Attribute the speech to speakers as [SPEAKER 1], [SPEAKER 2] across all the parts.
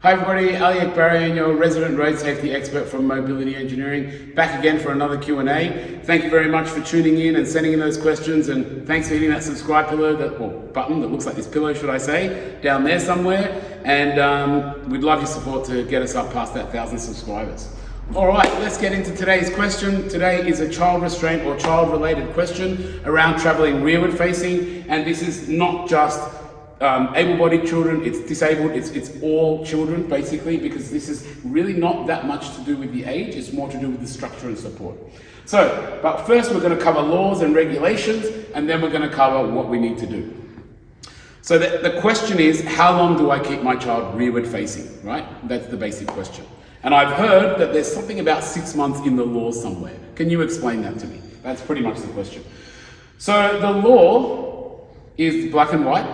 [SPEAKER 1] Hi everybody, Ali Akbarian, your resident road safety expert from Mobility Engineering, back again for another Q&A. Thank you very much for tuning in and sending in those questions, and thanks for hitting that subscribe pillow, or button that looks like this pillow, should I say, down there somewhere. And we'd love your support to get us up past that 1,000 subscribers. All right, let's get into today's question. Today is a child restraint or child-related question around traveling rearward facing, and this is not just able-bodied children, it's disabled, it's all children basically, because this is really not that much to do with the age, it's more to do with the structure and support. So, but first we're going to cover laws and regulations, and then we're going to cover what we need to do. So the question is, how long do I keep my child rearward facing, right? That's the basic question. And I've heard that there's something about 6 months in the law somewhere. Can you explain that to me? That's pretty much the question. So the law is black and white,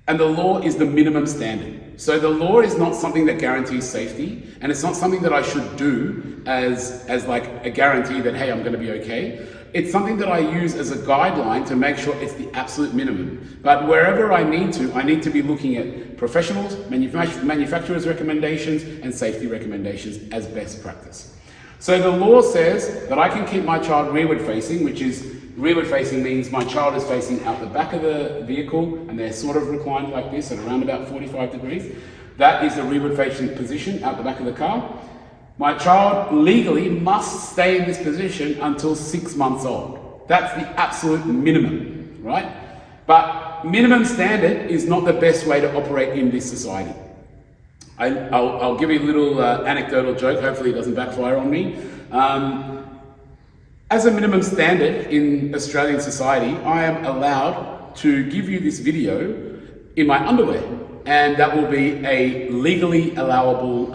[SPEAKER 1] and the law is the minimum standard. So the law is not something that guarantees safety, and it's not something that I should do as like a guarantee that, hey, I'm going to be okay. It's something that I use as a guideline to make sure it's the absolute minimum. But wherever I need to be looking at professionals, manufacturers' recommendations, and safety recommendations as best practice. So the law says that I can keep my child rearward facing, which is rearward facing means my child is facing out the back of the vehicle and they're sort of reclined like this at around about 45 degrees. That is the rearward facing position out the back of the car. My child legally must stay in this position until 6 months old. That's the absolute minimum, right? But minimum standard is not the best way to operate in this society. I'll give you a little anecdotal joke, hopefully it doesn't backfire on me. As a minimum standard in Australian society, I am allowed to give you this video in my underwear, and that will be a legally allowable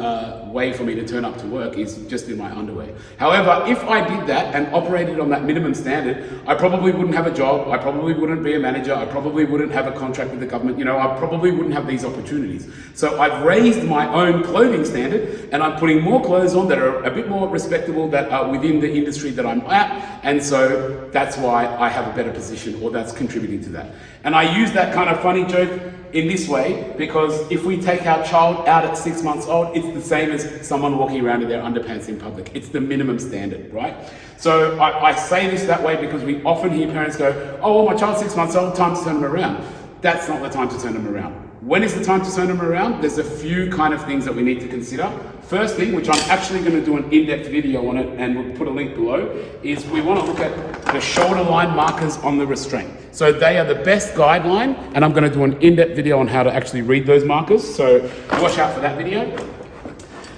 [SPEAKER 1] way for me to turn up to work, is just in my underwear. However, if I did that and operated on that minimum standard, I probably wouldn't have a job, I probably wouldn't be a manager, I probably wouldn't have a contract with the government, I probably wouldn't have these opportunities. So I've raised my own clothing standard, and I'm putting more clothes on that are a bit more respectable, that are within the industry that I'm at, and so that's why I have a better position, or that's contributing to that. And I use that kind of funny joke in this way, because if we take our child out at 6 months old, it's the same as someone walking around in their underpants in public. It's the minimum standard, right? So I say this that way because we often hear parents go, oh, well, my child's 6 months old, time to turn them around. That's not the time to turn them around. When is the time to turn them around? There's a few kind of things that we need to consider. First thing, which I'm actually going to do an in-depth video on it, and we'll put a link below, is we want to look at the shoulder line markers on the restraint. So they are the best guideline, and I'm going to do an in-depth video on how to actually read those markers. So watch out for that video.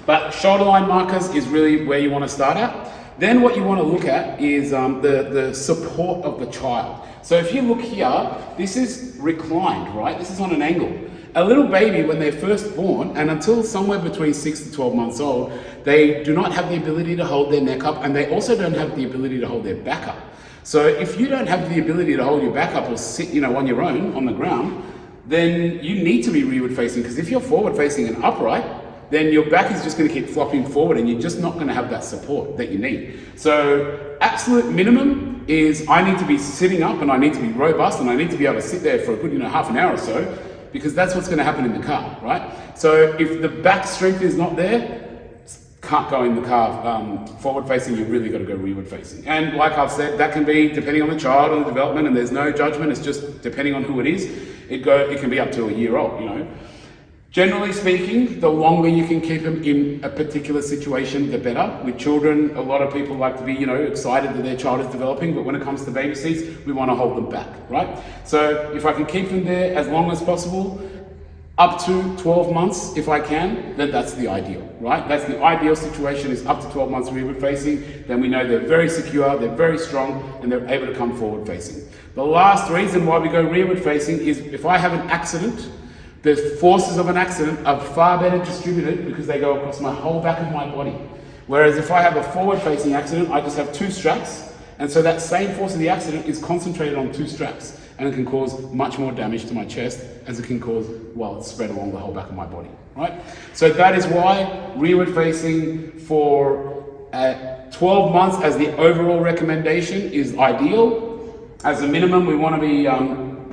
[SPEAKER 1] But shoulder line markers is really where you want to start at. Then what you want to look at is the support of the child. So if you look here, this is reclined, right? This is on an angle. A little baby, when they're first born, and until somewhere between 6 to 12 months old, they do not have the ability to hold their neck up, and they also don't have the ability to hold their back up. So if you don't have the ability to hold your back up or sit, on your own on the ground, then you need to be rearward facing, because if you're forward facing and upright, then your back is just going to keep flopping forward, and you're just not going to have that support that you need. So absolute minimum is I need to be sitting up, and I need to be robust, and I need to be able to sit there for a good half an hour or so, because that's what's going to happen in the car, right? So if the back strength is not there, can't go in the car forward facing, you've really got to go rearward facing. And like I've said, that can be depending on the child and the development, and there's no judgment, it's just depending on who it is. It can be up to a year old, Generally speaking, the longer you can keep them in a particular situation, the better. With children, a lot of people like to be, excited that their child is developing, but when it comes to baby seats, we want to hold them back, right? So if I can keep them there as long as possible, up to 12 months if I can, then that's the ideal, right? That's the ideal situation, is up to 12 months rearward facing. Then we know they're very secure, they're very strong, and they're able to come forward facing. The last reason why we go rearward facing is if I have an accident, the forces of an accident are far better distributed because they go across my whole back of my body. Whereas if I have a forward-facing accident, I just have 2 straps, and so that same force of the accident is concentrated on 2 straps, and it can cause much more damage to my chest as it can cause while it's spread along the whole back of my body, right? So that is why rearward-facing for 12 months as the overall recommendation is ideal. As a minimum, we want to be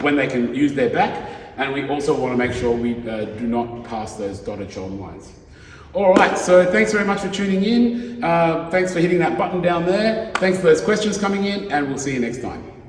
[SPEAKER 1] when they can use their back. and we also want to make sure we do not pass those dotted shoulder lines. All right, so thanks very much for tuning in. Thanks for hitting that button down there. Thanks for those questions coming in, and we'll see you next time.